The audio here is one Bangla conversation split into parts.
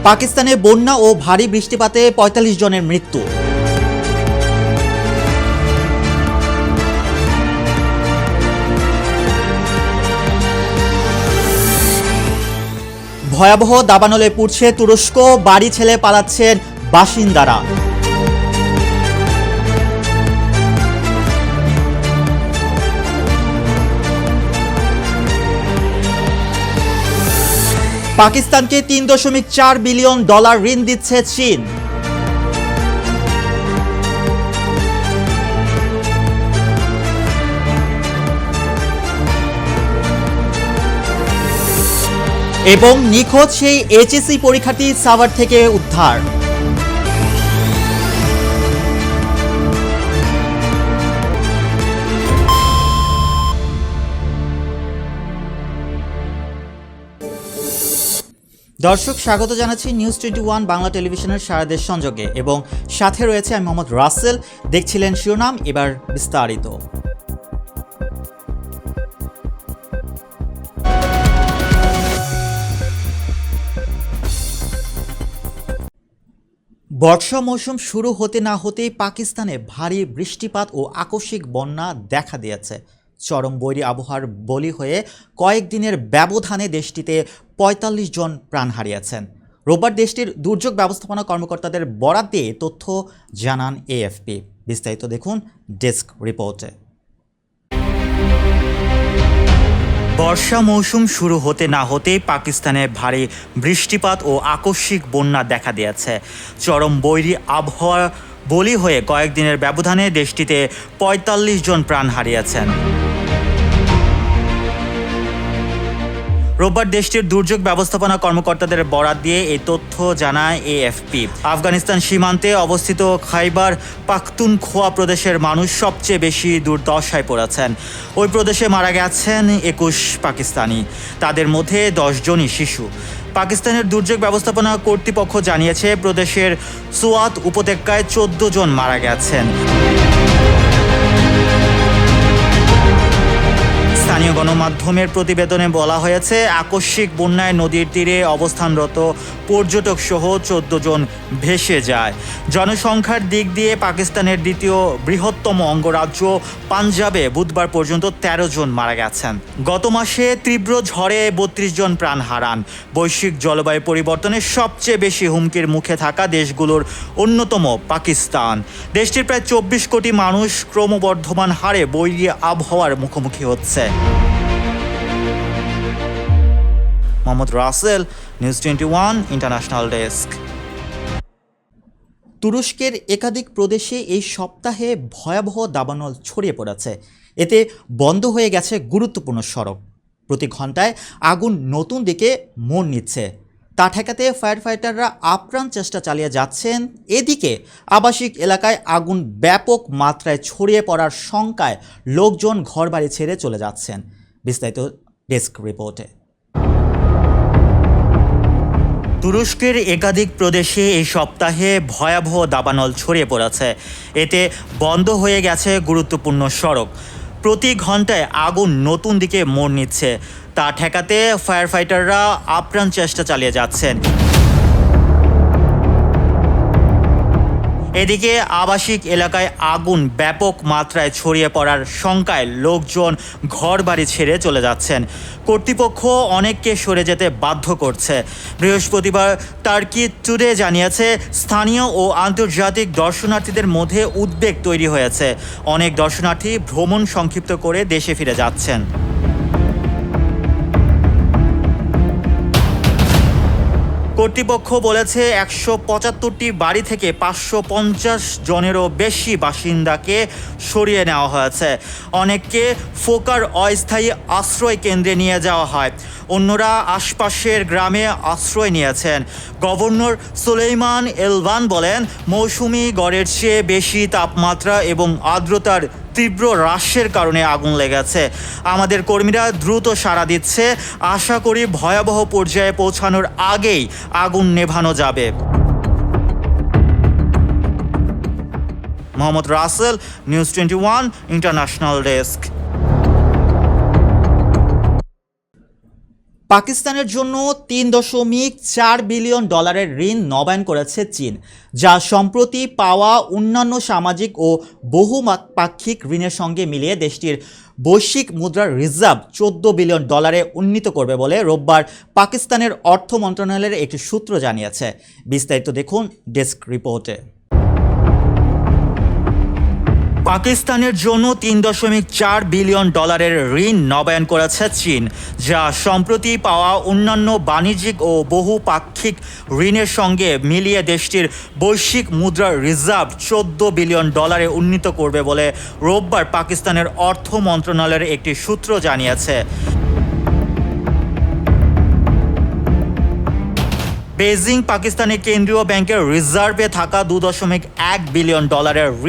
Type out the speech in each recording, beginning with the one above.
পাকিস্তানে বন্যা ও ভারী বৃষ্টিপাতে ৪৫ জনের মৃত্যু। ভয়াবহ দাবানলে পুড়ছে তুরস্ক, বাড়ি ছেড়ে পালাচ্ছেন বাসিন্দারা। পাকিস্তানকে $৩.৪ বিলিয়ন ঋণ দিচ্ছে চীন। এবং নিখোঁজ সেই এইচএসসি পরীক্ষার্থী সাভার থেকে উদ্ধার। দর্শক, স্বাগত জানাচ্ছি নিউজ 21 বাংলা টেলিভিশনের সারা দেশ সংযোগে এবং সাথে রয়েছে আমি মোহাম্মদ রাসেল। দেখছিলেন শিরোনাম, এবার বিস্তারিত। বর্ষা মৌসুম শুরু হতে না হতেই পাকিস্তানে ভারী বৃষ্টিপাত ও আকস্মিক বন্যা দেখা দিয়েছে। চরম বৈরী আবহাওয়ার বলি হয়ে কয়েকদিনের ব্যবধানে দেশটিতে ৪৫ জন প্রাণ হারিয়েছেন। রোববার দেশটির দুর্যোগ ব্যবস্থাপনা কর্মকর্তাদের বরাত দিয়ে তথ্য জানান এএফপি। বিস্তারিত দেখুন ডেস্ক রিপোর্টে। বর্ষা মৌসুম শুরু হতে না হতেই পাকিস্তানে ভারী বৃষ্টিপাত ও আকস্মিক বন্যা দেখা দিয়েছে। চরম বৈরী আবহাওয়া বলি হয়ে কয়েকদিনের ব্যবধানে দেশটিতে ৪৫ জন প্রাণ হারিয়েছেন। রোববার দেশটির দুর্যোগ ব্যবস্থাপনা কর্মকর্তাদের বরাত দিয়ে এই তথ্য জানায় এএফপি। আফগানিস্তান সীমান্তে অবস্থিত খাইবার পাখতুনখোয়া প্রদেশের মানুষ সবচেয়ে বেশি দুর্দশায় পড়েছেন। ওই প্রদেশে মারা গেছেন ২১ পাকিস্তানি, তাদের মধ্যে ১০ জনই শিশু। পাকিস্তানের দুর্যোগ ব্যবস্থাপনা কর্তৃপক্ষ জানিয়েছে প্রদেশের সুয়াত উপত্যকায় ১৪ জন মারা গেছেন। স্থানীয় গণমাধ্যমের প্রতিবেদনে বলা হয়েছে, আকস্মিক বন্যায় নদীর তীরে অবস্থানরত পর্যটক সহ ১৪ জন ভেসে যায়। জনসংখ্যার দিক দিয়ে পাকিস্তানের দ্বিতীয় বৃহত্তম অঙ্গরাজ্য পাঞ্জাবে বুধবার পর্যন্ত ১৩ জন মারা গেছেন। গত মাসে তীব্র ঝড়ে ৩২ জন প্রাণ হারান। বৈশ্বিক জলবায়ু পরিবর্তনের সবচেয়ে বেশি হুমকির মুখে থাকা দেশগুলোর অন্যতম পাকিস্তান। দেশটির প্রায় ২৪ কোটি মানুষ ক্রমবর্ধমান হারে বৈরী আবহাওয়ার মুখোমুখি হচ্ছে। Mohammad Rasel, news 21 international desk. তুরস্কের একাধিক প্রদেশে এই সপ্তাহে ভয়াবহ দাবানল ছড়িয়ে পড়েছে। এতে বন্ধ হয়ে গেছে গুরুত্বপূর্ণ সড়ক। প্রতি ঘন্টায় আগুন নতুন দিকে মোড় নিচ্ছে। তা ঠেকাতে ফায়ার ফাইটাররা আপ্রাণ চেষ্টা চালিয়ে যাচ্ছেন। এদিকে আবাসিক এলাকায় আগুন ব্যাপক মাত্রায় ছড়িয়ে পড়ার শঙ্কায় লোকজন ঘরবাড়ি ছেড়ে চলে যাচ্ছেন। বিস্তারিত ডেস্ক রিপোর্টে। তুরস্কের একাধিক প্রদেশে এই সপ্তাহে ভয়াবহ দাবানল ছড়িয়ে পড়েছে। এতে বন্ধ হয়ে গেছে গুরুত্বপূর্ণ সড়ক। প্রতি ঘন্টায় আগুন নতুন দিকে মোড় নিচ্ছে। তা ঠেকাতে ফায়ার ফাইটাররা আপ্রাণ চেষ্টা চালিয়ে যাচ্ছেন। এদিকে আবাসিক এলাকায় আগুন ব্যাপক মাত্রায় ছড়িয়ে পড়ার শঙ্কায় লোকজন ঘরবাড়ি ছেড়ে চলে যাচ্ছেন। কর্তৃপক্ষ অনেককে সরে যেতে বাধ্য করছে। বৃহস্পতিবার টার্কি টুডে জানিয়েছে, স্থানীয় ও আন্তর্জাতিক দর্শনার্থীদের মধ্যে উদ্বেগ তৈরি হয়েছে। অনেক দর্শনার্থী ভ্রমণ সংক্ষিপ্ত করে দেশে ফিরে যাচ্ছেন। কর্তৃপক্ষ বলেছে ১৭৫টি বাড়ি থেকে ৫৫০ জনেরও বেশি বাসিন্দাকে সরিয়ে নেওয়া হয়েছে। অনেককে ফোকার অস্থায়ী আশ্রয় কেন্দ্রে নিয়ে যাওয়া হয়। অন্যরা আশপাশের গ্রামে আশ্রয় নিয়েছেন। গভর্নর সুলেইমান এলবান বলেন, মৌসুমি গড়ের চেয়ে বেশি তাপমাত্রা এবং আর্দ্রতার তীব্র হ্রাসের কারণে আগুন লেগেছে। আমাদের কর্মীরা দ্রুত সাড়া দিচ্ছে। আশা করি ভয়াবহ পর্যায়ে পৌঁছানোর আগেই আগুন নেভানো যাবে। Mohammad Rasel, news 21 international desk. পাকিস্তানের জন্য $3.4 বিলিয়ন ঋণ নবায়ন করেছে চীন, যা সম্প্রতি পাওয়া অন্যান্য সামাজিক ও বহুপাক্ষিক ঋণের সঙ্গে মিলিয়ে দেশটির বৈশ্বিক মুদ্রার রিজার্ভ $14 বিলিয়ন উন্নীত করবে বলে রোববার পাকিস্তানের অর্থ মন্ত্রণালয়ের একটি সূত্র জানিয়েছে। বিস্তারিত দেখুন ডেস্ক রিপোর্টে। পাকিস্তানের জন্য $3.4 বিলিয়ন ঋণ নবায়ন করেছে চীন, যা সম্প্রতি পাওয়া অন্যান্য বাণিজ্যিক ও বহুপাক্ষিক ঋণের সঙ্গে মিলিয়ে দেশটির বৈশ্বিক মুদ্রার রিজার্ভ $14 বিলিয়ন উন্নীত করবে বলে রোববার পাকিস্তানের অর্থ মন্ত্রণালয়ের একটি সূত্র জানিয়েছে। বেজিং পাকিস্তানি কেন্দ্রীয় ব্যাংকের রিজার্ভে থাকা $2.1 বিলিয়ন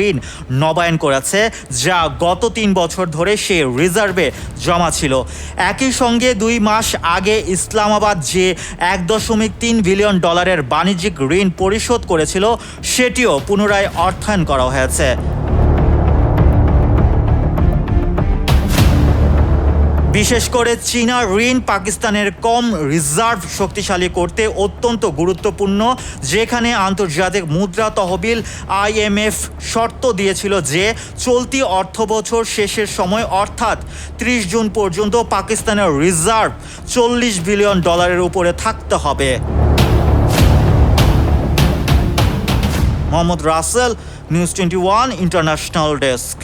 ঋণ নবায়ন করেছে, যা গত 3 বছর ধরে সে রিজার্ভে জমা ছিল। একই সঙ্গে 2 মাস আগে ইসলামাবাদ যে $1.3 বিলিয়ন বাণিজ্যিক ঋণ পরিশোধ করেছিল, সেটিও পুনরায় অর্থায়ন করা হয়েছে। বিশেষ করে চীনা ঋণ পাকিস্তানের কম রিজার্ভ শক্তিশালী করতে অত্যন্ত গুরুত্বপূর্ণ, যেখানে আন্তর্জাতিক মুদ্রা তহবিল IMF শর্ত দিয়েছিল যে চলতি অর্থবছর শেষের সময় অর্থাৎ 30 জুন পর্যন্ত পাকিস্তানের রিজার্ভ $40 বিলিয়ন উপরে থাকতে হবে। Mohammad Rasel, news 21 international desk.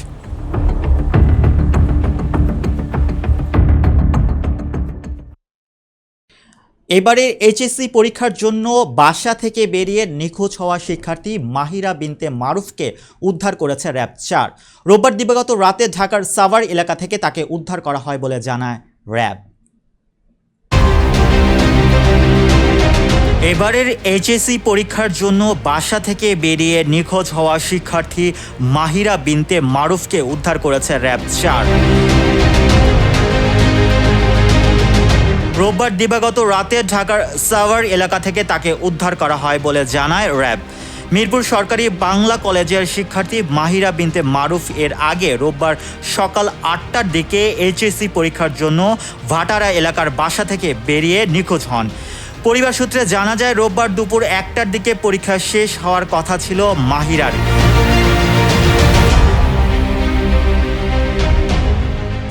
এবারে HSC পরীক্ষার জন্য বাসা থেকে বেরিয়ে নিখোঁজ হওয়া শিক্ষার্থী মাহিরা বিনতে মারুফকে উদ্ধার করেছে র্যাব 4। রোববার দিবাগত রাতে ঢাকার সাভার এলাকা থেকে তাকে উদ্ধার করা হয় বলে জানায় র্যাব। এবারের HSC পরীক্ষার জন্য বাসা থেকে বেরিয়ে নিখোঁজ হওয়া শিক্ষার্থী মাহিরা বিনতে মারুফকে উদ্ধার করেছে র্যাব 4। রোববার দিবাগত রাতে ঢাকার সাভার এলাকা থেকে তাকে উদ্ধার করা হয় বলে জানায় র্যাব। মিরপুর সরকারি বাংলা কলেজের শিক্ষার্থী মাহিরা বিনতে মারুফ এর আগে রোববার সকাল 8টার দিকে HSC পরীক্ষার জন্য ভাটারা এলাকার বাসা থেকে বেরিয়ে নিখোঁজ হন। পরিবার সূত্রে জানা যায়, রোববার দুপুর 1টার দিকে পরীক্ষা শেষ হওয়ার কথা ছিল মাহিরার,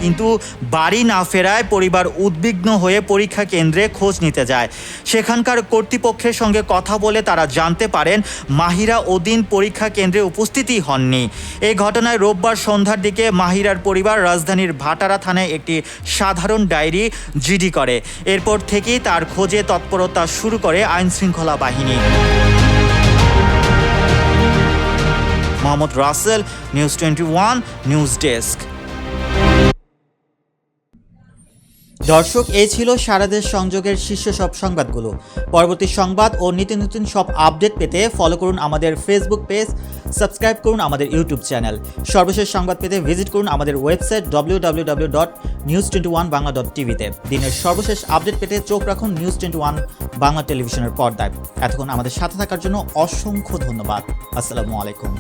কিন্তু বাড়ি না ফেরায় পরিবার উদ্বিগ্ন হয়ে পরীক্ষা কেন্দ্রে খোঁজ নিতে যায়। সেখানকার কর্তৃপক্ষের সঙ্গে কথা বলে তারা জানতে পারেন মাহিরা ওদিন পরীক্ষা কেন্দ্রে উপস্থিতই হননি। এই ঘটনায় রোববার সন্ধ্যার দিকে মাহিরার পরিবার রাজধানীর ভাটারা থানায় একটি সাধারণ ডায়েরি জিডি করে। এরপর থেকেই তার খোঁজে তৎপরতা শুরু করে আইনশৃঙ্খলা বাহিনী। Mohammad Rasel, news 21 news desk. দর্শক, এই ছিল সারা দেশ সংযোগের শীর্ষ সব সংবাদগুলো। পরবর্তী সংবাদ ও নিত্য নতুন সব আপডেট পেতে ফলো করুন আমাদের ফেসবুক পেজ, সাবস্ক্রাইব করুন আমাদের ইউটিউব চ্যানেল। সর্বশেষ সংবাদ পেতে ভিজিট করুন আমাদের ওয়েবসাইট www.news21bangla.tv-তে। দিনের সর্বশেষ আপডেট পেতে চোখ রাখুন নিউজ 21 বাংলা টেলিভিশনের পর্দায়। এতক্ষণ আমাদের সাথে থাকার জন্য অসংখ্য ধন্যবাদ। আসসালামু আলাইকুম।